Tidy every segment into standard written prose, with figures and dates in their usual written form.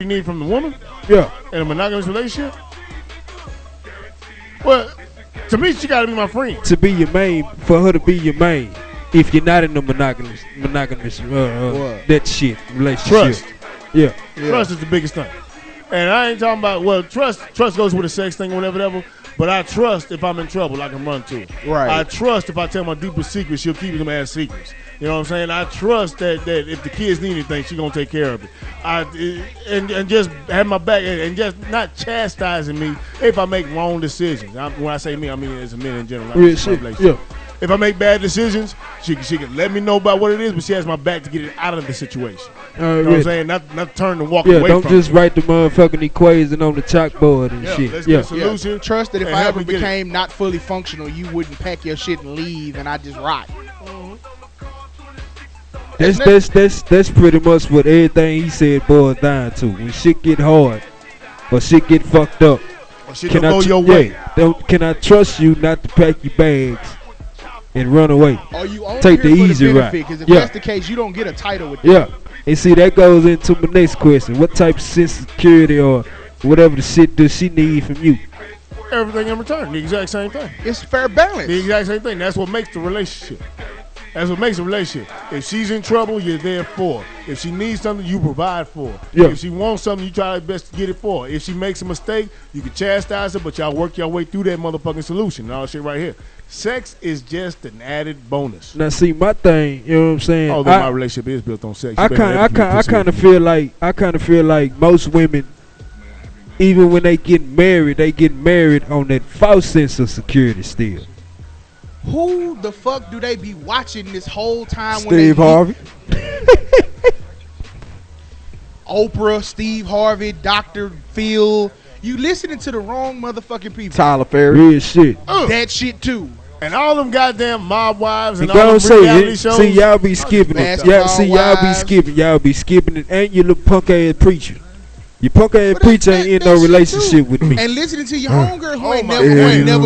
you need from the woman Yeah. in a monogamous relationship? Well, to me, she got to be my friend. To be your main, for her to be your main. If you're not in the monogamous, that shit relationship. Trust. Yeah. Trust is the biggest thing. And I ain't talking about, well, trust goes with a sex thing or whatever. But I trust if I'm in trouble, I can run to her. Right. I trust if I tell my deepest secrets, she'll keep them as secrets. You know what I'm saying? I trust that if the kids need anything, she's going to take care of it. And just have my back and just not chastising me if I make wrong decisions. When I say me, I mean as a man in general. Real shit. Yeah. If I make bad decisions, she can let me know about what it is, but she has my back to get it out of the situation. You know what I'm saying? Not turn and walk away from it. Don't just write the motherfucking equation on the chalkboard and shit. Let's get a solution. Yeah. Trust that if I ever became not fully functional, you wouldn't pack your shit and leave and I just rot. That's pretty much what everything he said boils down to. When shit get hard or shit get fucked up, or shit don't go your way. Can I trust you not to pack your bags and run away? Or you only take the easy route. Because if that's the case, you don't get a title with that. Yeah. And see, that goes into my next question. What type of sense of security or whatever the shit does she need from you? Everything in return. The exact same thing. It's fair balance. The exact same thing. That's what makes the relationship. That's what makes a relationship. If she's in trouble, you're there for her. If she needs something, you provide for her. Yeah. If she wants something, you try your best to get it for her. If she makes a mistake, you can chastise her, but y'all work your way through that motherfucking solution. And all that shit right here. Sex is just an added bonus. Now, see, my thing, you know what I'm saying? Although my relationship is built on sex. I kind of feel like most women, even when they get married on that false sense of security still. Who the fuck do they be watching this whole time? Steve Harvey. Oprah, Steve Harvey, Dr. Phil. You listening to the wrong motherfucking people. Tyler Perry. Real shit. That shit too. And all them goddamn mob wives and all them reality shows. See, y'all be skipping it. Y'all be skipping it. And you little punk ass preacher. Your punk ass preacher ain't in no relationship with me. And listening to your homegirl who ain't never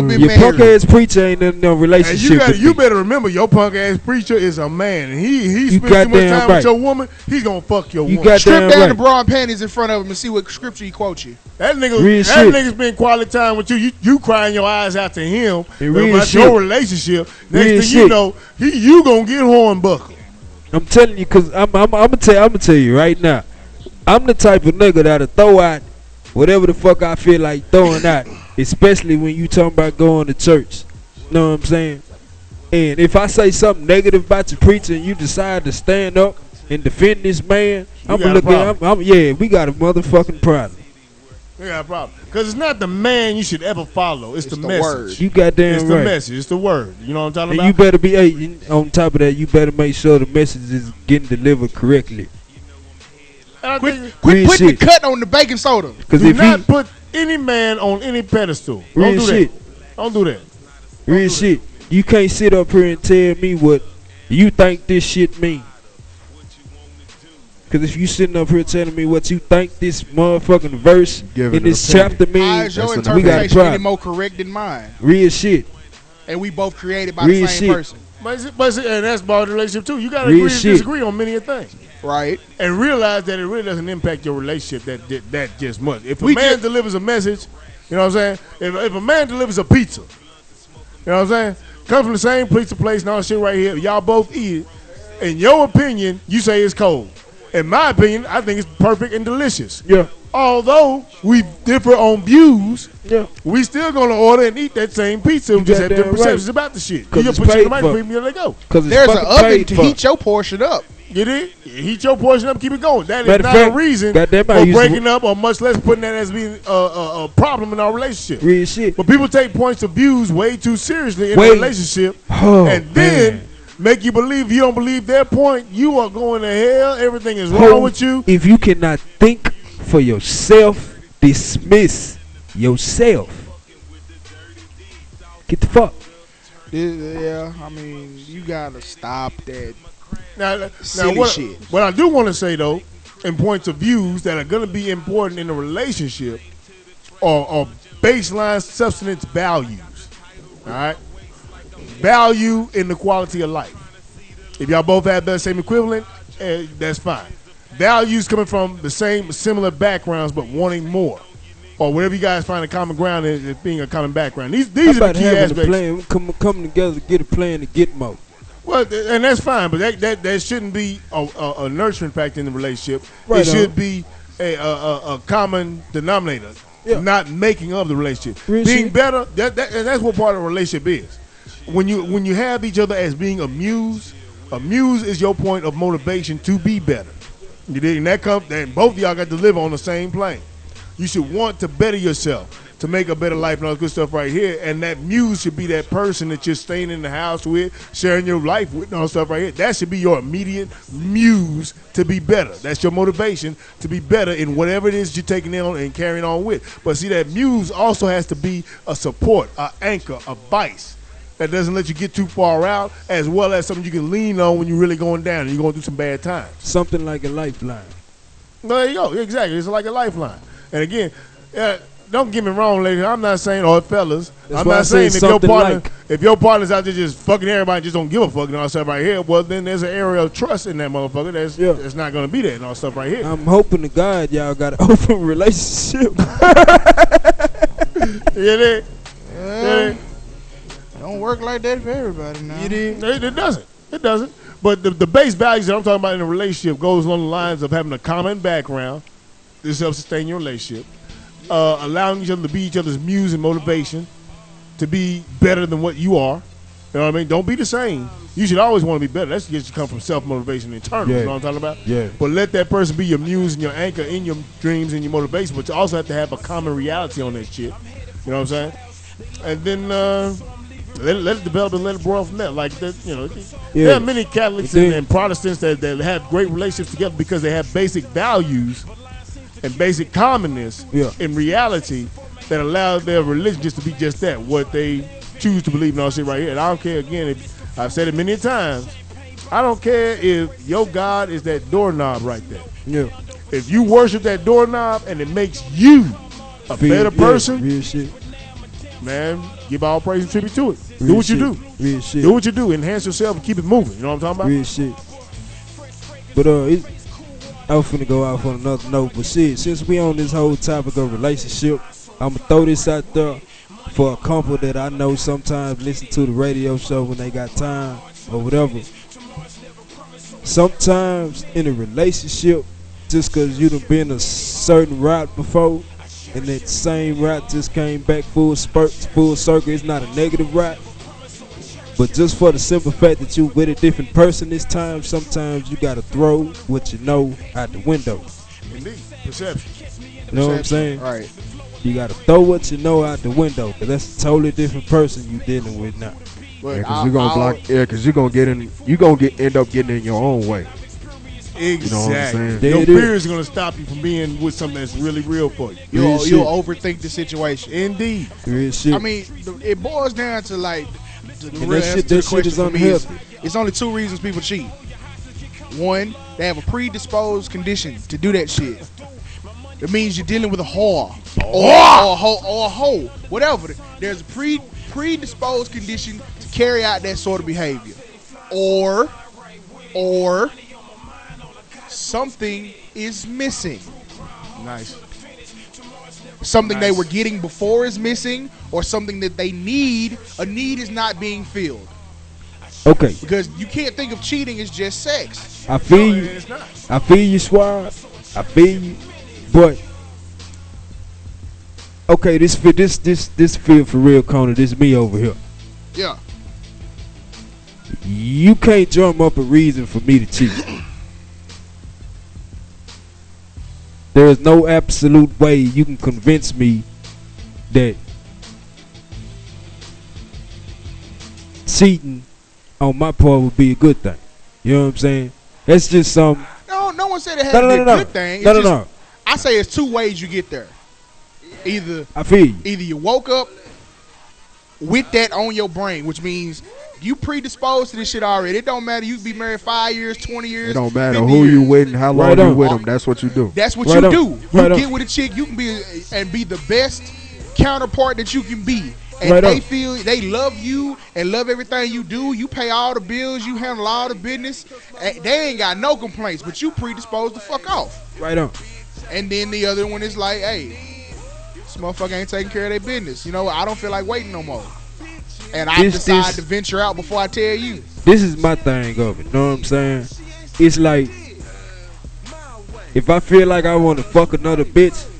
been your married. Your punk ass preacher ain't in no relationship with me. You better remember, your punk ass preacher is a man. And he spends too much time with your woman, he's gonna fuck your woman. Strip down the bra and panties in front of him and see what scripture he quotes you. That nigga spend quality time with you. You crying your eyes out to him about your relationship. Next thing you know, you gonna get hornbuckled. I'm telling you, cause I'm gonna tell you right now. I'm the type of nigga that'll throw out whatever the fuck I feel like throwing out, especially when you talking about going to church. Know what I'm saying? And if I say something negative about your preacher and you decide to stand up and defend this man, I'm gonna look at him. We got a motherfucking problem. We got a problem. Because it's not the man you should ever follow. It's the message. Word. You goddamn right. It's the message. It's the word. You know what I'm talking about? You better be, on top of that, you better make sure the message is getting delivered correctly. Quit putting the cut on the baking soda. Do not put any man on any pedestal. Don't do that. Don't do that. Real shit. You can't sit up here and tell me what you think this shit mean. Because if you sitting up here telling me what you think this motherfucking verse in this chapter means, your we got a problem. Any more correct than mine. Real shit. And we both created by the same person. But and that's about the relationship too. You gotta agree to disagree on many things. Right. And realize that it really doesn't impact your relationship that just much. If a man delivers a message, you know what I'm saying? If a man delivers a pizza, you know what I'm saying? Comes from the same pizza place and all shit right here, y'all both eat it. In your opinion, you say it's cold. In my opinion, I think it's perfect and delicious. Yeah. Although we differ on views, yeah, we still gonna order and eat that same pizza. We just have different perceptions about the shit. You put your microwave, there they go. There's an oven to heat your portion up. You did? Heat your portion up, keep it going. That is not a reason for breaking up, or much less putting that as being a problem in our relationship. Real shit. But people take points of views way too seriously in a relationship, and then make you believe you don't believe their point. You are going to hell. Everything is wrong with you. If you cannot think for yourself, dismiss yourself. Get the fuck. Yeah, I mean, you gotta stop that. Now shit. What I do want to say though, in points of views that are going to be important in a relationship, are baseline substance values. All right, value in the quality of life. If y'all both have that same equivalent, that's fine. values coming from the same, similar backgrounds, but wanting more, or whatever you guys find a common ground as being a common background. These are the key aspects. A plan, come together, get a plan to get more. Well, and that's fine, but that shouldn't be a nurturing factor in the relationship. Right it should be a common denominator, not making of the relationship. Being better, and that's what part of a relationship is. When you have each other as being a muse is your point of motivation to be better. You dig? And both of y'all got to live on the same plane. You should want to better yourself, to make a better life and all that good stuff right here. And that muse should be that person that you're staying in the house with, sharing your life with and all that stuff right here. That should be your immediate muse to be better. That's your motivation to be better in whatever it is you're taking on and carrying on with. But see, that muse also has to be a support, an anchor, a vice that doesn't let you get too far out, as well as something you can lean on when you're really going down and you're going through some bad times. Something like a lifeline. There you go. Exactly. It's like a lifeline. And again, don't get me wrong, ladies. I'm not saying, or fellas, I'm not saying if your partner's out there just fucking everybody, just don't give a fuck and all that stuff right here, well, then there's an area of trust in that motherfucker that's not going to be there and all that stuff right here. I'm hoping to God y'all got an open relationship. Yeah. Don't work like that for everybody now. It doesn't. It doesn't. But the base values that I'm talking about in a relationship goes along the lines of having a common background. This helps sustain your relationship. Allowing each other to be each other's muse and motivation to be better than what you are. You know what I mean? Don't be the same. You should always want to be better. That's just come from self-motivation internal. Yeah. You know what I'm talking about? Yeah. But let that person be your muse and your anchor in your dreams and your motivation. But you also have to have a common reality on that shit. You know what I'm saying? And then let it develop and let it grow from there. Like that, you know. Yeah. There are many Catholics and Protestants that have great relationships together because they have basic values and basic commonness in reality that allow their religion just to be just that, what they choose to believe in all shit right here. And I don't care, again, if I've said it many times, I don't care if your God is that doorknob right there. Yeah. If you worship that doorknob and it makes you a better person, real shit. Man, give all praise and tribute to it. Real Do what shit. you do. Real shit. Do what you do. Enhance yourself and keep it moving. You know what I'm talking about? Real shit. But I was finna go off on another note, but shit, since we on this whole topic of relationship, I'ma throw this out there for a couple that I know sometimes listen to the radio show when they got time or whatever. Sometimes in a relationship, just cause you done been a certain route before, and that same route just came back full circle, it's not a negative route. But just for the simple fact that you with a different person this time, sometimes you gotta throw what you know out the window. Indeed. Perception. You know what I'm saying? Right. You gotta throw what you know out the window, cause that's a totally different person you dealing with now. But because you're gonna block. Yeah, because you're gonna get in. You gonna end up getting in your own way. Exactly. You know what I'm saying? Your fear is going to stop you from being with something that's really real for you. You'll overthink the situation. Indeed. Real shit. I mean, it boils down to like the And real that answer shit, to the that shit question is for me is, unhealthy. it's only two reasons people cheat. One, they have a predisposed condition to do that shit. It means you're dealing with a whore or a hoe, whatever. There's a predisposed condition to carry out that sort of behavior, or something is missing. Nice. Something they were getting before is missing, or something that they need. A need is not being filled. Okay. Because you can't think of cheating as just sex. I feel you. It's not. I feel you, Swab. I feel you. But okay, this feel for real, Connor. This me over here. Yeah. You can't drum up a reason for me to cheat. There is no absolute way you can convince me that cheating on my part would be a good thing. You know what I'm saying? That's just some. No one said it had to be a good thing. No. I say it's two ways you get there. Either I feel you. Either you woke up with that on your brain, which means you predisposed to this shit already. It don't matter. You can be married 5 years, 20 years. It don't matter 50 who years. you with and how long Right you on. with them. That's what you do. That's what Right you on. do. Right You on. get with a chick, you can be the best counterpart that you can be. and Right they on. feel they love you and love everything you do. You pay all the bills, you handle all the business. They ain't got no complaints, but you predisposed to fuck off. Right on. And then the other one is like, hey, this motherfucker ain't taking care of their business. You know, I don't feel like waiting no more. And I decide to venture out before I tell you. This is my thing of it. Know what I'm saying? It's like, if I feel like I want to fuck another bitch,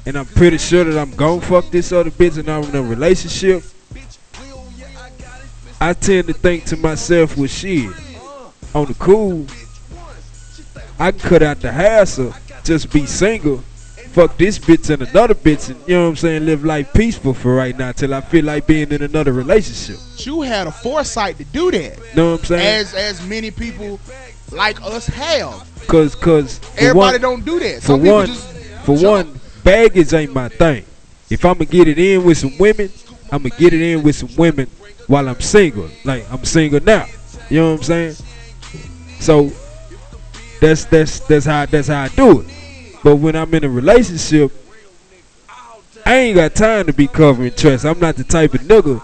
and I'm pretty sure that I'm gon' fuck this other bitch and I'm in a relationship, I tend to think to myself, well, shit, on the cool, I can cut out the hassle, just be single, fuck this bitch and another bitch, and you know what I'm saying, live life peaceful for right now till I feel like being in another relationship. You had a foresight to do that. Know what I'm saying? As many people like us have. Cause everybody don't do that. Some people just one, baggage ain't my thing. If I'ma get it in with some women, I'ma get it in with some women while I'm single. Like I'm single now. You know what I'm saying? So that's how I do it. But when I'm in a relationship, I ain't got time to be covering tracks. I'm not the type of nigga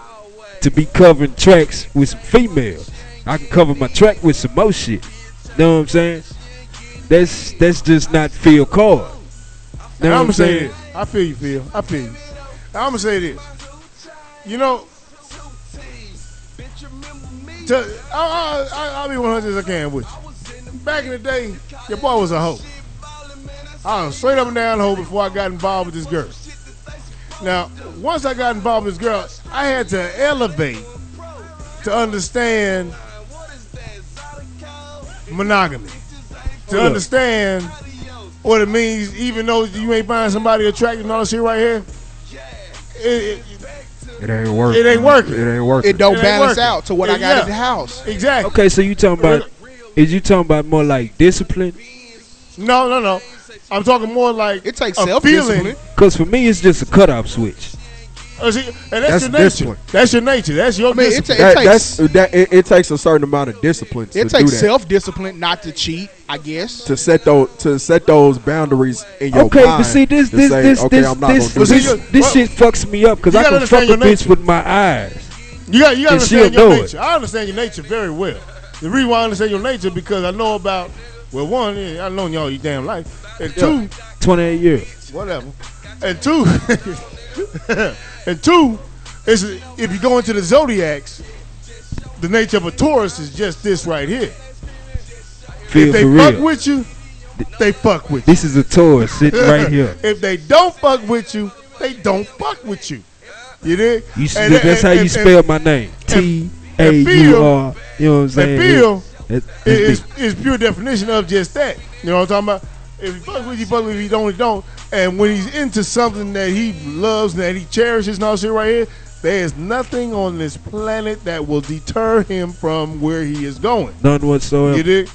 to be covering tracks with some females. I can cover my track with some more shit. Know what I'm saying? That's just not Phil Card. I'm gonna say this. I feel you, Phil. I feel you. I'm gonna say this. You know, I'll be 100 as I can with you. Back in the day, your boy was a hoe. I was straight up and down hoe before I got involved with this girl. Now, once I got involved with this girl, I had to elevate to understand monogamy. To understand what it means, even though you ain't find somebody attractive and all this shit right here, it ain't working. It ain't working. It ain't working. It don't balance out to what I got at the house. Exactly. Okay, so you talking about? Is you talking about more like discipline? No. I'm talking more like it takes self-discipline. Because for me, it's just a cutoff switch. And that's your nature. Discipline. That's your nature. That's your discipline. It takes a certain amount of discipline. It takes self-discipline not to cheat, I guess. To set those boundaries in your mind. Okay, but see this shit fucks me up because I can fuck a bitch with my eyes. You got to understand your nature. I understand your nature very well. The reason why I understand your nature because I know about, well, one, I've known y'all your damn life. And two, 28 years. Whatever. And two, is if you go into the zodiacs, the nature of a Taurus is just this right here. If they fuck with you, they fuck with you. This is a Taurus sitting right here. If they don't fuck with you, they don't fuck with you. You dig? That's how you spell my name. T-A-U-R. You know what I'm saying? And Phil is pure definition of just that. You know what I'm talking about? If he fuck with you, fuck with you. If he don't, he don't. And when he's into something that he loves and that he cherishes and all shit right here, there is nothing on this planet that will deter him from where he is going. None whatsoever. You dig?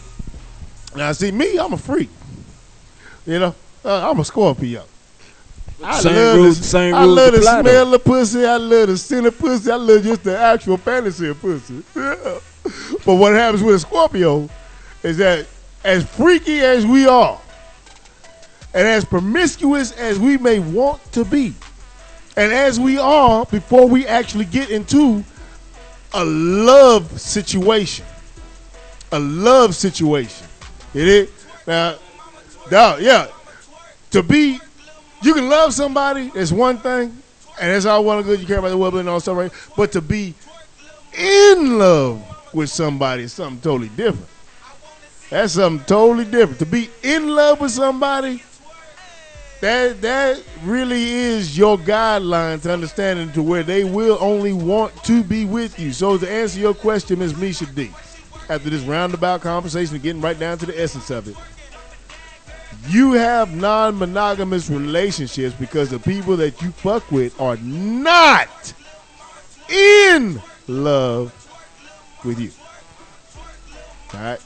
Now, see, me, I'm a freak. You know? I'm a Scorpio. I love the smell of pussy. I love the scent of pussy. I love just the actual fantasy of pussy. But what happens with a Scorpio is that as freaky as we are, and as promiscuous as we may want to be, and as we are before we actually get into a love situation. It is? Now, you can love somebody, that's one thing, and that's all well and good, you care about the well-being and all stuff, right? But to be in love with somebody is something totally different. That's something totally different. To be in love with somebody, that really is your guideline to understanding to where they will only want to be with you. So to answer your question, Ms. Misha D, after this roundabout conversation and getting right down to the essence of it, you have non-monogamous relationships because the people that you fuck with are not in love with you. All right?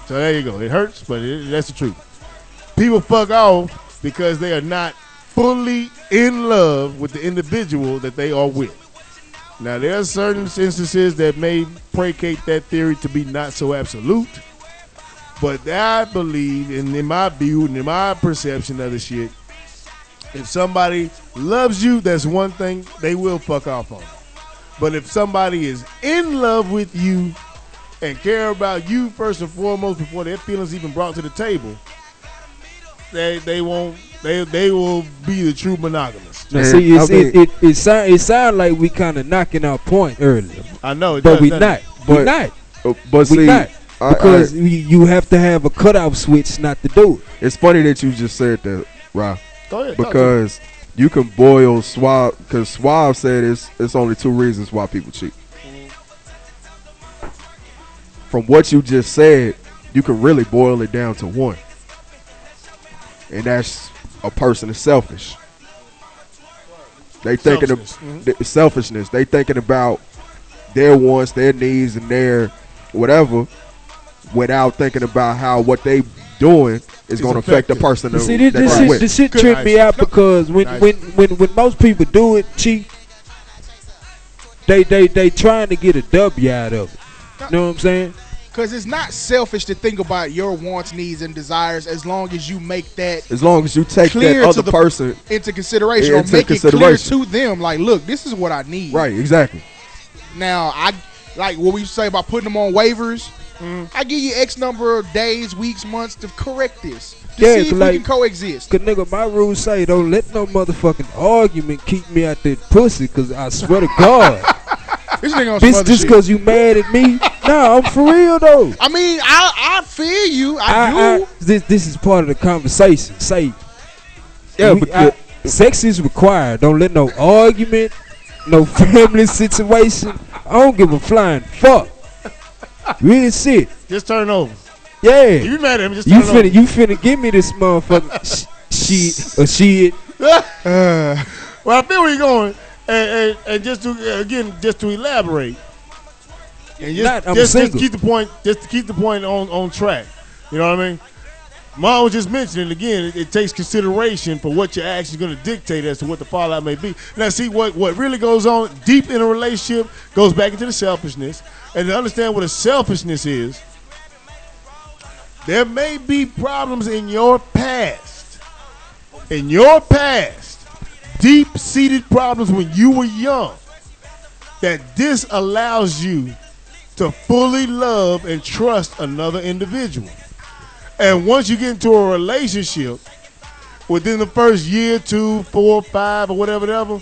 So there you go. It hurts, but that's the truth. People fuck off because they are not fully in love with the individual that they are with. Now, there are certain instances that may placate that theory to be not so absolute, but I believe, and in my view and in my perception of the shit, If somebody loves you, that's one thing they will fuck off on you. But if somebody is in love with you and care about you first and foremost before their feelings even brought to the table, they will be the true monogamous. Now, see, it sounds like we kind of knocking our point earlier. I know, but we not. But we not. Because you have to have a cutoff switch not to do it. It's funny that you just said that, Rob. Go ahead. Because you can boil Suave, because Suave said it's only 2 reasons why people cheat. From what you just said, you can really boil it down to 1. And that's a person is selfish. They thinking of selfishness. They thinking about their wants, their needs, and their whatever, without thinking about how what they doing is going to affect the person. See, this shit trip me out because when most people do it, cheat, they trying to get a W out of it. You know what I'm saying? Because it's not selfish to think about your wants, needs, and desires as long as you make that. As long as you take that other person into consideration or make it clear to them, like, look, this is what I need. Right, exactly. Now, I like what we say about putting them on waivers. I give you X number of days, weeks, months to correct this. To see if we can coexist. Cause nigga, my rules say don't let no motherfucking argument keep me out that pussy. Cause I swear to God. This nigga on bitch, just because you mad at me? Nah, I'm for real though. I mean, I feel you. I do. This is part of the conversation. Say, yeah, sex is required. Don't let no argument, no family situation. I don't give a flying fuck. Real shit. Just turn over. Yeah. You mad at him? Just turn over. You finna give me this motherfucking shit or shit. Well, I feel where you're going. And just to elaborate, and just keep the point on track. You know what I mean? Mom was just mentioning again. It takes consideration for what your actions going to dictate as to what the fallout may be. Now, see what really goes on deep in a relationship goes back into the selfishness, and to understand what a selfishness is. There may be problems in your past. Deep-seated problems when you were young that this allows you to fully love and trust another individual. And once you get into a relationship, within the first year, 2, 4, 5, or whatever,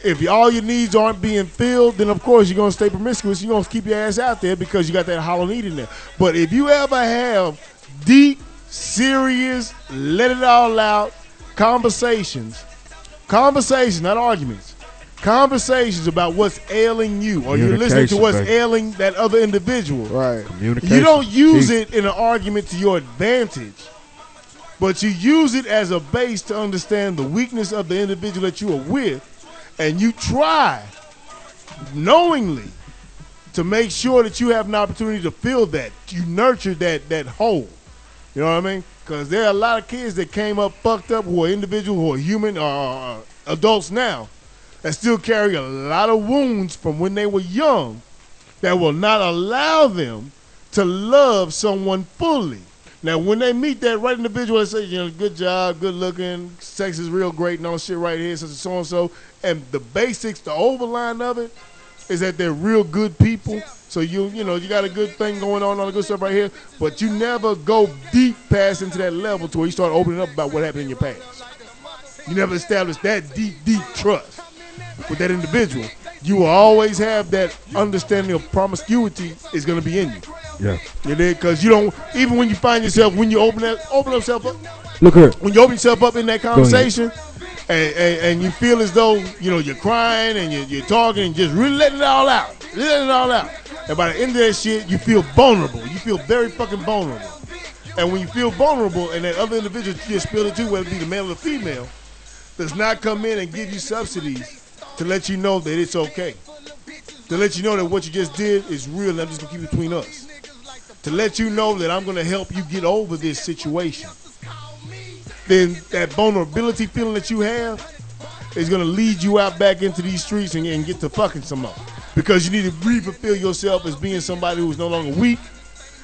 if all your needs aren't being filled, then of course you're going to stay promiscuous. You're going to keep your ass out there because you got that hollow need in there. But if you ever have deep, serious, let it all out conversations, not arguments. Conversations about what's ailing you, or you're listening to what's ailing that other individual. Right. Communication. You don't use it in an argument to your advantage, but you use it as a base to understand the weakness of the individual that you are with, and you try knowingly to make sure that you have an opportunity to fill that. You nurture that hole. You know what I mean? Because there are a lot of kids that came up fucked up who are individuals, who are human, or adults now, that still carry a lot of wounds from when they were young that will not allow them to love someone fully. Now, when they meet that right individual and say, good job, good looking, sex is real great and all shit right here, such and so-and-so, and the basics, the overline of it is that they're real good people. So you got a good thing going on, all the good stuff right here, but you never go deep past into that level to where you start opening up about what happened in your past. You never establish that deep trust with that individual. You will always have that understanding of promiscuity is going to be in you. Yeah. You did, because you don't, even when you find yourself, when you open yourself up. Look here. When you open yourself up in that conversation, and you feel as though, you're crying and you're talking and just really letting it all out. And by the end of that shit, you feel vulnerable. You feel very fucking vulnerable. And when you feel vulnerable and that other individual you just spill it to, whether it be the male or the female, does not come in and give you subsidies to let you know that it's okay. To let you know that what you just did is real and I'm just going to keep it between us. To let you know that I'm going to help you get over this situation. Then that vulnerability feeling that you have is going to lead you out back into these streets and get to fucking some more. Because you need to re-fulfill yourself as being somebody who's no longer weak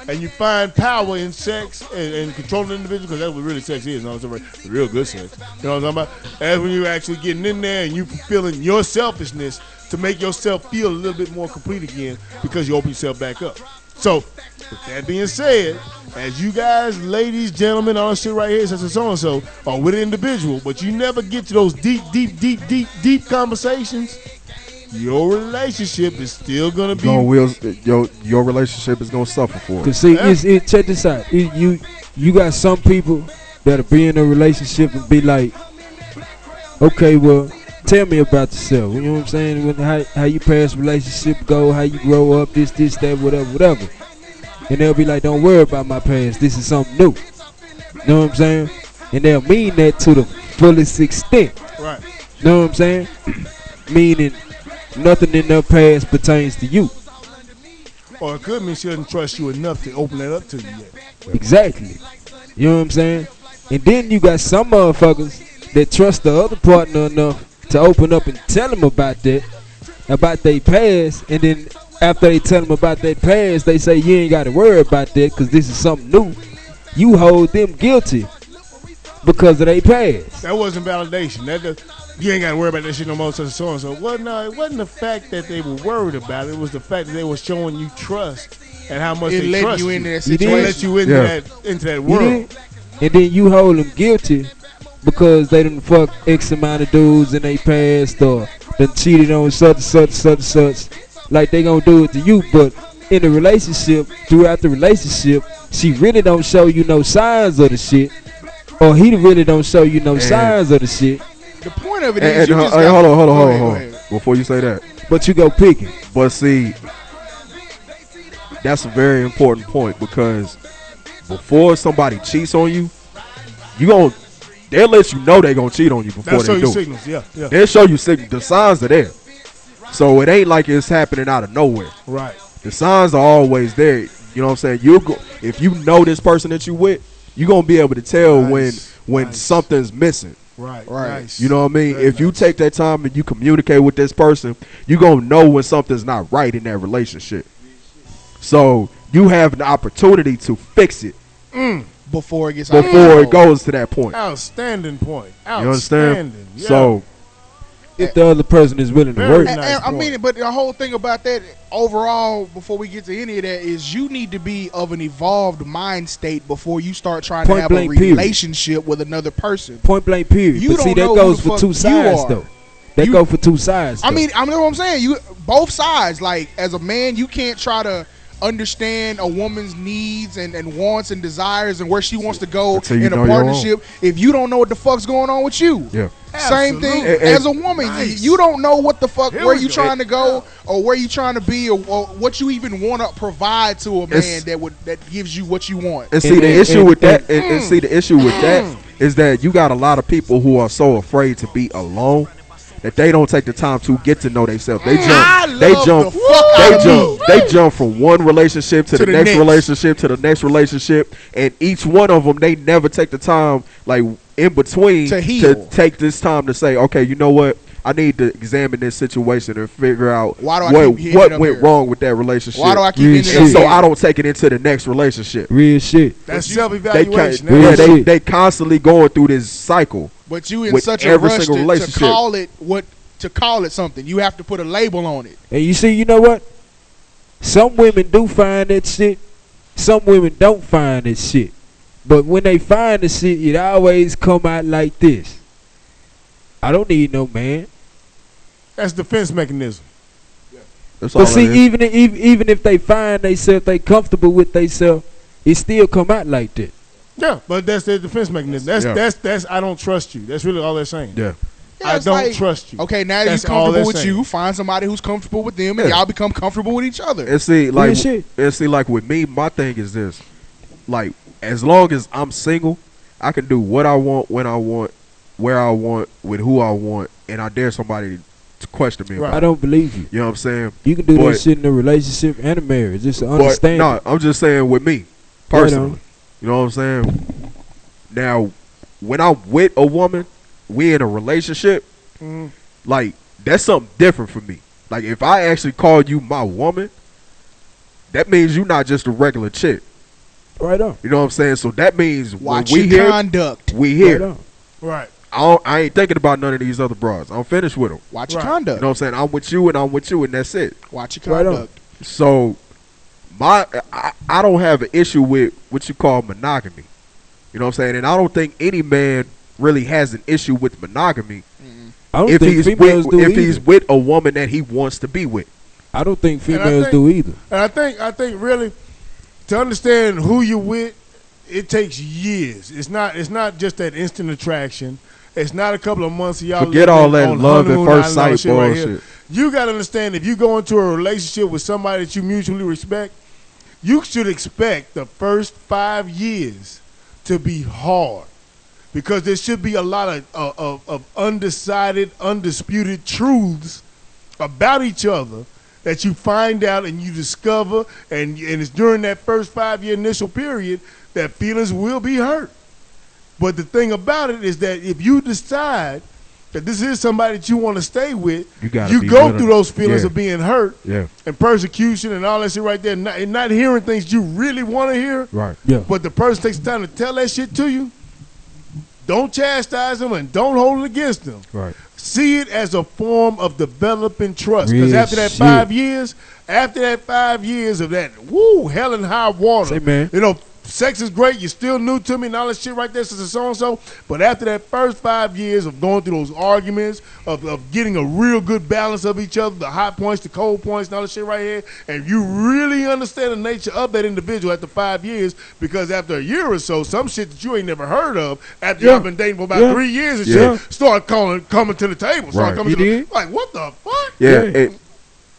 and you find power in sex and controlling the individual, because that's what really sex is. You know what I'm saying? Real good sex. You know what I'm talking about? That's when you're actually getting in there and you fulfilling your selfishness to make yourself feel a little bit more complete again, because you open yourself back up. So, with that being said, as you guys, ladies, gentlemen, all this shit right here, such and so, are with an individual, but you never get to those deep conversations, your relationship is still gonna be. Your relationship is gonna suffer for it. Cause see, check this out. You got some people that'll be in a relationship and be like, okay, well, tell me about yourself. You know what I'm saying? How you past relationship go, how you grow up, this, that, whatever. And they'll be like, don't worry about my past. This is something new. You know what I'm saying? And they'll mean that to the fullest extent. Right. You know what I'm saying? Meaning nothing in their past pertains to you. Or it could mean she doesn't trust you enough to open that up to you yet. Exactly. You know what I'm saying? And then you got some motherfuckers that trust the other partner enough to open up and tell them about their past, and then after they tell them about their past, they say you ain't got to worry about that because this is something new. You hold them guilty because of their past. That wasn't validation. You ain't got to worry about that shit no more, so and so. Well, no, it wasn't the fact that they were worried about it. It was the fact that they were showing you trust and how much they trust you. Into that situation. It let you into that world. And then you hold them guilty because they done fuck X amount of dudes in their past, or done cheated on such. Like they gonna do it to you, but in the relationship, throughout the relationship, she really don't show you no signs of the shit, or he really don't show you no signs of the shit. The point of it is, hold on. Before you say that, but you go picking. But see, that's a very important point, because before somebody cheats on you, they'll let you know they gonna cheat on you before they do. Signals. Yeah. They'll show you signals. The signs are there. So it ain't like it's happening out of nowhere. Right. The signs are always there. You know what I'm saying? If you know this person that you with, you're gonna be able to tell when something's missing. Right. You know what I mean? If you take that time and you communicate with this person, you're gonna know when something's not right in that relationship. So you have an opportunity to fix it before it gets it goes to that point. Outstanding point. You understand? Yeah. So if the other person is willing to work. I mean, but the whole thing about that overall, before we get to any of that, is you need to be of an evolved mind state before you start trying to have a relationship with another person. Point blank period. But see, that goes for two sides though. That go for two sides. I mean, what I'm saying. Both sides. Like, as a man, you can't try to understand a woman's needs and wants and desires and where she wants to go in a partnership if you don't know what the fuck's going on with you. Yeah. Same thing as a woman. Nice. You don't know what the fuck, where you trying to go, or where you trying to be, or what you even want to provide to a man that gives you what you want. And see, the issue with that is that you got a lot of people who are so afraid to be alone that they don't take the time to get to know themselves. They jump from one relationship to the next relationship to the next relationship, and each one of them, they never take the time, like, in between to take this time to say, okay, you know what? I need to examine this situation and figure out what went wrong with that relationship. Why do I keep so I don't take it into the next relationship. Real shit. That's self-evaluation. They constantly going through this cycle. But you in such a rush to call it something. You have to put a label on it. And you see, you know what? Some women do find that shit. Some women don't find that shit. But when they find the shit, it always come out like this. I don't need no man. That's defense mechanism. But see, even if they find themselves, they comfortable with themselves, it still come out like that. Yeah, but that's their defense mechanism. That's I don't trust you. That's really all they're saying. Yeah. I don't trust you. Okay, now that he's comfortable with you, find somebody who's comfortable with them, and y'all become comfortable with each other. And see, like with me, my thing is this: like, as long as I'm single, I can do what I want, when I want, where I want, with who I want, and I dare somebody to question me about it. I don't believe you. You know what I'm saying? You can do that shit in a relationship and a marriage. Just to understand. No, I'm just saying with me personally. You know what I'm saying? Now, when I'm with a woman, we in a relationship, like, that's something different for me. Like, if I actually call you my woman, that means you're not just a regular chick. Right on. You know what I'm saying? So that means Watch when we your here, conduct. we Right here. on. Right. I ain't thinking about none of these other broads. I'm finished with them. Watch your Right. You conduct. know what I'm saying? I'm with you and I'm with you and that's it. Watch your Right on. conduct. So I don't have an issue with what you call monogamy. You know what I'm saying? And I don't think any man really has an issue with monogamy I don't if think females do either. he's with a woman that he wants to be with. I don't think And I females think- do either. And I think really, to understand who you with, it takes years. It's not just that instant attraction. It's not a couple of months of y'all. Forget all living that on love at honeymoon first island and sight shit right here. bullshit. You got to understand, if you go into a relationship with somebody that you mutually respect, you should expect the first 5 years to be hard, because there should be a lot of undecided, undisputed truths about each other that you find out and you discover, and it's during that first 5 year initial period that feelings will be hurt. But the thing about it is that if you decide that this is somebody that you want to stay with, You gotta you be go with through them. those feelings Yeah. of being hurt Yeah. and persecution and all that shit right there, and not hearing things you really want to hear. Right. Yeah. But the person takes time to tell that shit to you. Don't chastise them and don't hold it against them. Right. See it as a form of developing trust. Because Real after that shit. 5 years, of that, hell and high water. Say, man. You know, sex is great. You're still new to me and all that shit right there, since it's so-and-so. But after that first 5 years of going through those arguments, of getting a real good balance of each other, the hot points, the cold points, and all that shit right here, and you really understand the nature of that individual after 5 years, because after a year or so, some shit that you ain't never heard of, after Yeah. y'all been dating for about Yeah. 3 years and Yeah. shit, start coming to the table. Start Right. coming You to the, did? like, what the fuck? Yeah.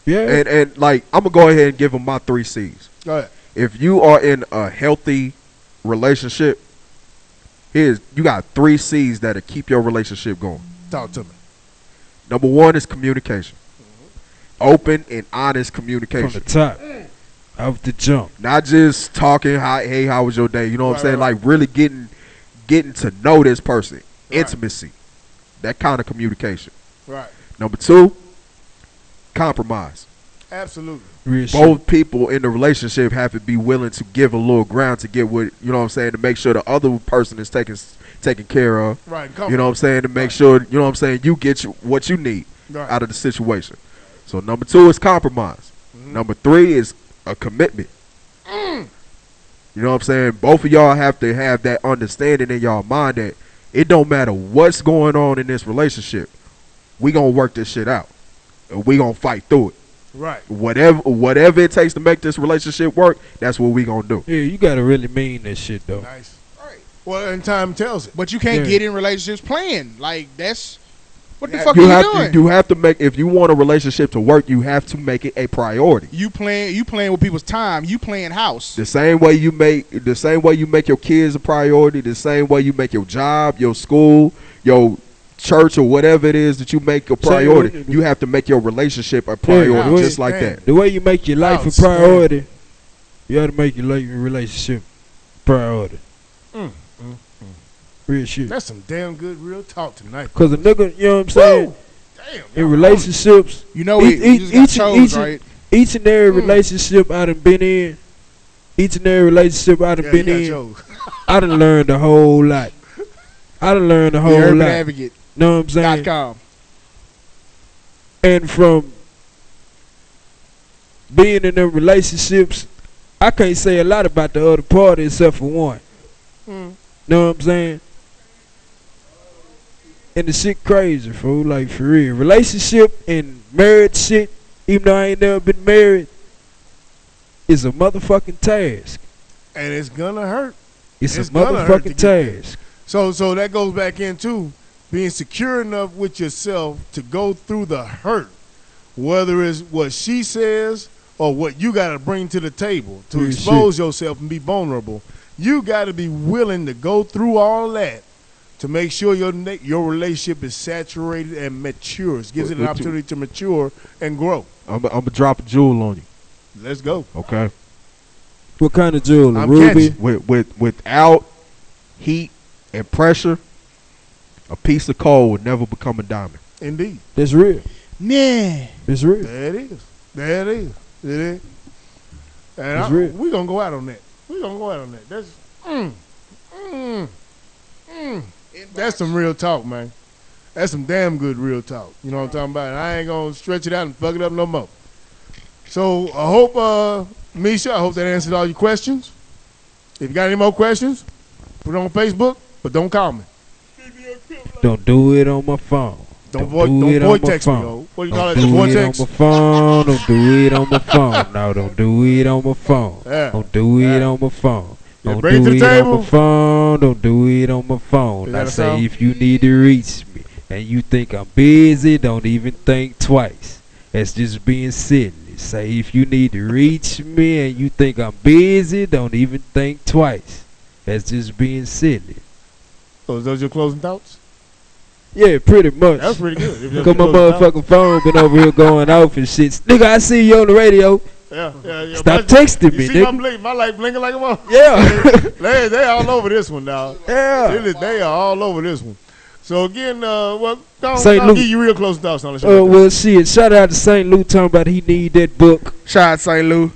Yeah. And like I'm gonna go ahead and give him my 3 C's. Go ahead. If you are in a healthy relationship, you got 3 C's that'll keep your relationship going. Talk to me. Number 1 is communication. Open and honest From communication. the top, out the jump. Not just talking, hey, how was your day? You know what I'm Right, saying? right. Like really getting to know this person. Right. Intimacy. That kind of communication. Right. Number 2, compromise. Absolutely. Real shit. Both people in the relationship have to be willing to give a little ground to get what, you know what I'm saying, to make sure the other person is taken care of. Right. You know what I'm saying? To make Right. sure, you know what I'm saying, you get what you need Right. out of the situation. So number 2 is compromise. Number 3 is a commitment. You know what I'm saying? Both of y'all have to have that understanding in y'all mind that it don't matter what's going on in this relationship. We gonna work this shit out. And we gonna fight through it. Right. Whatever it takes to make this relationship work, that's what we gonna do. Yeah, you gotta really mean that shit though. Nice. Right. Well, and time tells it. But you can't Yeah. get in relationships playing. Like, that's what the Yeah, fuck You are you have doing? you have to make, if you want a relationship to work, you have to make it a priority. You playing with people's time. You playing house. The same way you make your kids a priority, the same way you make your job, your school, your church, or whatever it is that you make a priority, you have to make your relationship a priority, Yeah, just like man. that. The way you make your life a Outstanding. priority, you gotta make your life and relationship priority. Real shit. That's some damn good real talk tonight. Cause a nigga, you know what I'm saying, Woo! Damn. in y'all- relationships, You know, Each- you just got each- chose, each- right? each and every relationship I done been in, each and every relationship I done Yeah, been you got in, yours. I done learned a whole lot. I done learned a The whole Urban lot. Advocate. Know what I'm saying? .com. And from being in them relationships, I can't say a lot about the other party except for one. Know what I'm saying? And the shit crazy, fool. Like, for real. Relationship and marriage shit, even though I ain't never been married, is a motherfucking task. And it's gonna hurt. It's It's a gonna hurt to motherfucking get there. task. So that goes back into being secure enough with yourself to go through the hurt, whether it's what she says or what you got to bring to the table to Real expose yourself and be vulnerable. You got to be willing to go through all that to make sure your relationship is saturated and matures, gives it an What you- opportunity to mature and grow. I'm gonna drop a jewel on you, Let's go. okay? What kind of jewelry? I'm Ruby? catching. Without heat and pressure, a piece of coal would never become a diamond. Indeed. That's real. Man. That's real. There it is. There it is. It is. And It's real. we're going to go out on that. We gonna go out on that. That's some real talk, man. That's some damn good real talk. You know what I'm talking about? And I ain't gonna stretch it out and fuck it up no more. So I hope, Misha, I hope that answered all your questions. If you got any more questions, put it on Facebook, but don't call me. Don't do it on my phone. Don't void text me, though. What do you call it? Vortex? Don't do it on my phone. Don't do it on my phone. No, don't do it on my phone. Yeah. Don't do it on my phone. Yeah, Don't bring it do to the it on table. my phone. Don't do it on my Is phone. that I a say song? if you need to reach me and you think I'm busy, don't even think twice. That's just being silly. Say if you need to reach me and you think I'm busy, don't even think twice. That's just being silly. So is those your closing thoughts? Yeah, pretty much. That's pretty good. If Cause my your closing motherfucking phone been over here going off and shit. Nigga, I see you on the radio. thoughts? Yeah. Stop texting You me, see nigga. my light blinking like a mother. Yeah. They all over this one, dog. Yeah. They are all over this one. So again, don't St. Luke. give you real close thoughts on the show. Well, shit. Shout out to St. Lou talking about he need that book. Shout out St. Lou.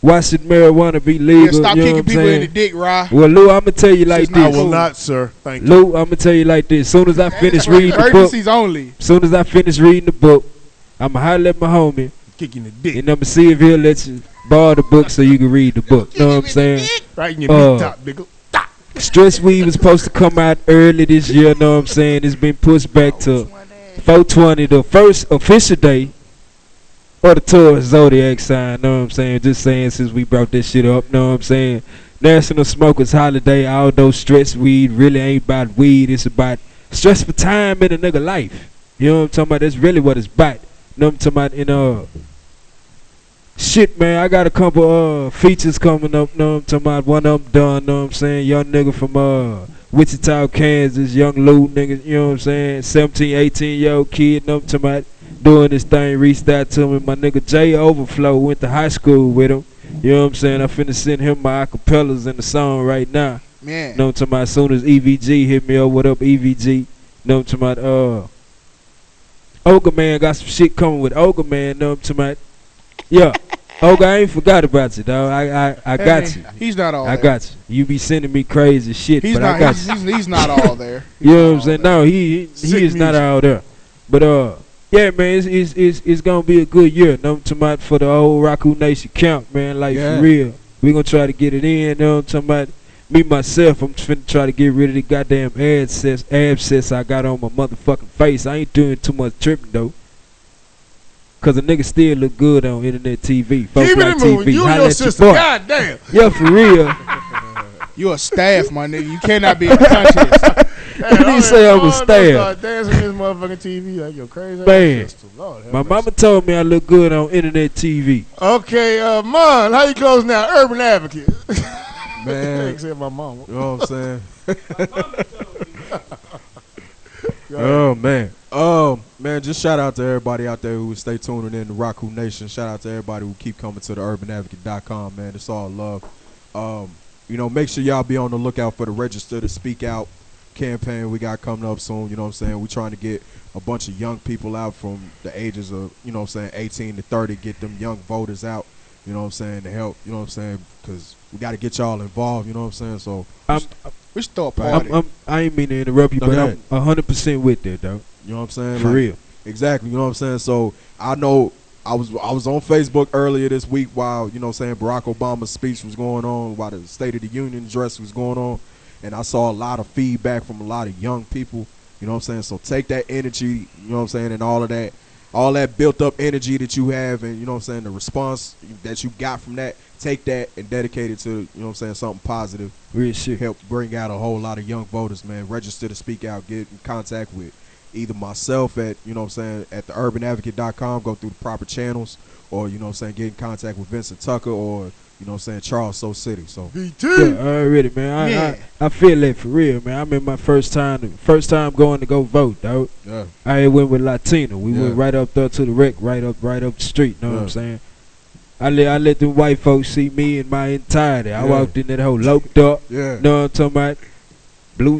Why should marijuana be legal? Yeah, stop you know kicking what I'm people in saying? the dick, Rye. Well, Lou, I'm gonna tell you like Just not I this. will not, sir. Thank you. Lou, I'm gonna tell you like this. Soon as I finish reading the book, Emergencies only. soon as I finish reading the book, I'ma holler at my homie, Kicking the dick and I'ma see if he'll let you borrow the book so you can read the book. You know what I'm saying? right in your meat top, nigga. Stress Weed was supposed to come out early this year. Know what I'm saying? It's been pushed back to 420, the first official day or the Taurus Zodiac sign. Know what I'm saying? Just saying since we brought this shit up. Know what I'm saying? National Smokers Holiday. Although Stress Weed really ain't about weed, it's about stressful time in a nigga life. You know what I'm talking about? That's really what it's about. Know what I'm talking about? Shit, man, I got a couple features coming up. Know what I'm talking about? One of them done. Know what I'm saying? Young nigga from Wichita, Kansas. Young Lou nigga. You know what I'm saying? 17, 18-year-old kid. Know what I'm talking about? Doing this thing. Reached out to me. My nigga Jay Overflow went to high school with him. You know what I'm saying? I finna send him my acapellas in the song right now. Man. Know what I'm talking about? As soon as EVG hit me up, what up, EVG? Know what I'm talking about? Ogre Man got some shit coming with Ogre Man. Know what I'm talking about? Yeah. Ogre, I ain't forgot about you, dog. I got you. He's not all I there. got you. You be sending me crazy shit, He's but not. I got you. He's not all there. You know what I'm saying? No, he Sick is not music. out there. But yeah, man, it's gonna be a good year. Know what I'm talking about? For the whole Raku Nation camp, man. Like Yeah. for real, we gonna try to get it in. Know what I'm talking about? Me myself, I'm finna try to get rid of the goddamn abscess I got on my motherfucking face. I ain't doing too much tripping though. Cause a nigga still look good on internet TV. Folks Keep like it moving. TV. You and Holla your at sister. boy. God damn. Yeah, for real. You a staff, my nigga. You cannot be a conscious. He Hey, say I'm a don't staff. start dancing this motherfucking TV like your crazy Man. ass sister. Lord have My mercy. mama told me I look good on internet TV. Okay, Mon, how you close now? Urban Advocate. Man. Except my mama. You know what I'm saying? Oh man. Man, just shout out to everybody out there who stay tuning in to Raku Nation. Shout out to everybody who keep coming to the urbanadvocate.com, man. It's all love. You know, make sure y'all be on the lookout for the Register to Speak Out campaign we got coming up soon. You know what I'm saying? We're trying to get a bunch of young people out from the ages of, you know what I'm saying, 18 to 30, get them young voters out, you know what I'm saying, to help, you know what I'm saying, because we got to get y'all involved, you know what I'm saying? So, We should throw a party. I ain't mean to interrupt you, No, but go I'm 100% with that, though. you know what I'm saying? For Like, real. Exactly, you know what I'm saying? So I know I was on Facebook earlier this week while, you know what I'm saying, Barack Obama's speech was going on, while the State of the Union address was going on, and I saw a lot of feedback from a lot of young people, you know what I'm saying? So take that energy, you know what I'm saying, and all that built up energy that you have, and you know what I'm saying, the response that you got from that, take that and dedicate it to, you know what I'm saying, something positive. Real shit. Help bring out a whole lot of young voters, man. Register to Speak Out. Get in contact with either myself at, you know what I'm saying, at the urbanadvocate.com, go through the proper channels, or, you know what I'm saying, get in contact with Vincent Tucker or, you know what I'm saying, Charles So City. So VT. Yeah, already, man. Yeah. I feel that for real, man. I remember my first time going to go vote, dog. yeah, I went with Latino. We Yeah. went right up there to the wreck, right up the street. Know what Yeah. I'm saying? I let them white folks see me in my entirety. I Yeah. walked in that whole loped up. yeah, Know what I'm talking about?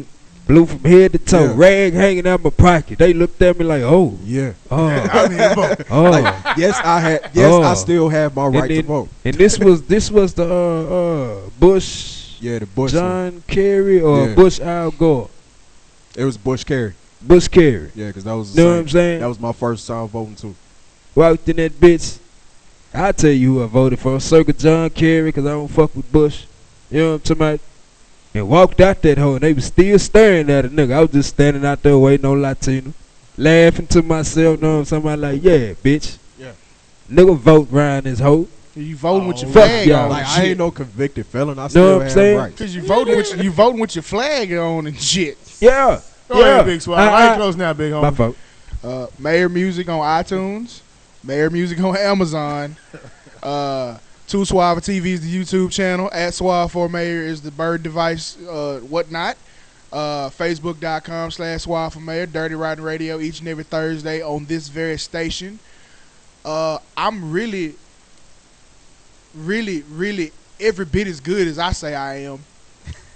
blue from head to toe, Yeah. rag hanging out my pocket. They looked at me like, oh, Yeah. I need to vote. oh. Yes, I had. Yes, I Oh. still have my right to vote. And this was the Bush, Yeah, the Bush one. John Kerry or Yeah. Bush Al Gore. It was Bush Kerry. Bush Kerry. Yeah, because that was the Know what same. I'm saying? That was my first time voting too. Walked in that bitch. I tell you who I voted for. Circle John Kerry because I don't fuck with Bush. You know what I'm talking about? And walked out that hole and they was still staring at a nigga. I was just standing out there waiting on Latino. Laughing to myself, know what I'm talking about? Like, yeah, bitch. Yeah. Nigga vote round this hoe. You voting with your fuck flag y'all. on Like and I shit. ain't no convicted felon. I Know still what I'm have saying? rights. Cause you voting with your flag on and shit. Yeah. Go ahead, Big Swab. I ain't close now, big My homie. fault. Mayor Music on iTunes, Mayor Music on Amazon. Two Suave TV is the YouTube channel. At Suave for Mayor is the bird device, whatnot. Facebook.com/Suave for Mayor. Dirty Rotten Radio each and every Thursday on this very station. I'm really every bit as good as I say I am.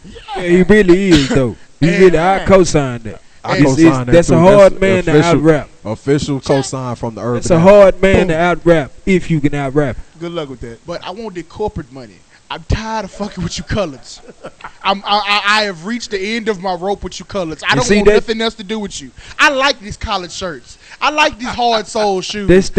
Yeah, he really is, though. He And- really, I co-sign that. I It's- co-sign that that's too. a hard That's man to official- out-rap. Official cosign from the urban. It's a hard man to out-rap if you can out-rap. Good luck with that. But I want the corporate money. I'm tired of fucking with you coloreds. I have reached the end of my rope with you coloreds. I You don't see want that? nothing else to do with you. I like these collared shirts. I like these hard sole shoes.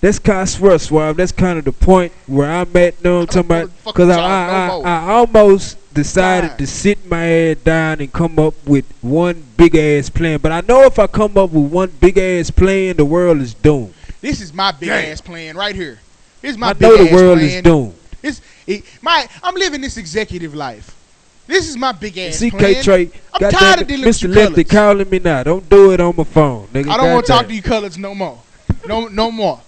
That's kind of Suave. That's kind of the point where I'm at. Know what I'm talking about? fuck Because with y'all no more. I almost decided Fine. to sit my ass down and come up with one big ass plan. But I know if I come up with one big ass plan, the world is doomed. This is my big ass plan right here. This is my I big know ass the world plan. is doomed. I'm living this executive life. This is my big ass CK plan. Trey, I'm goddamn tired of it, dealing with Mr. you Lefty coloreds. calling me now. Don't do it on my phone, nigga. I don't want to talk to Goddamn. you coloreds no more. No more.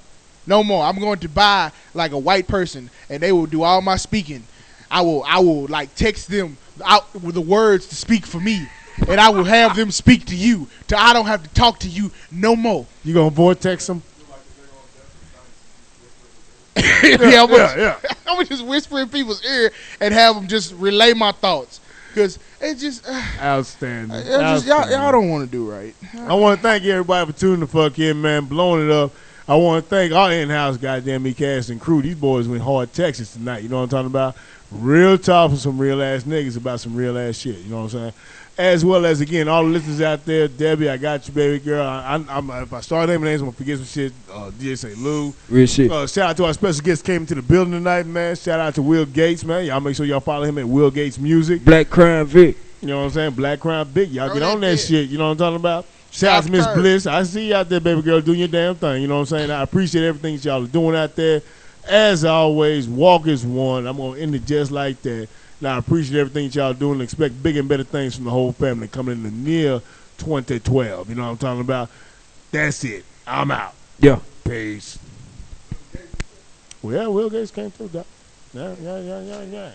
No more. I'm going to buy like a white person and they will do all my speaking. I will like text them out with the words to speak for me. And I will have them speak to you till I don't have to talk to you no more. You gonna vortex them? yeah, I'm Yeah. gonna just whisper in people's ear and have them just relay my thoughts. Because it's just, Outstanding. y'all don't want to do right. I want to thank everybody for tuning the fuck in, man. Blowing it up. I want to thank our in-house goddamn me cast and crew. These boys went hard Texas tonight. You know what I'm talking about? Real talk from some real ass niggas about some real ass shit. You know what I'm saying? As well as again, all the listeners out there, Debbie, I got you, baby girl. I'm if I start naming names, I'm gonna forget some shit. DJ St. Lou. Real shit. Shout out to our special guest came into the building tonight, man. Shout out to Will Gates, man. Y'all make sure y'all follow him at Will Gates Music. Black Crime Vic. You know what I'm saying? Black Crown Big. Y'all get that on that big. shit. You know what I'm talking about? Shout out to Miss South Curve. Bliss. I see you out there, baby girl, doing your damn thing. You know what I'm saying? I appreciate everything that y'all are doing out there. As always, walk is one. I'm going to end it just like that. Now, I appreciate everything that y'all doing and expect bigger and better things from the whole family coming in the near 2012. You know what I'm talking about? That's it. I'm out. Yeah. Peace. Well, yeah, Will Gates came through, Doc. Yeah.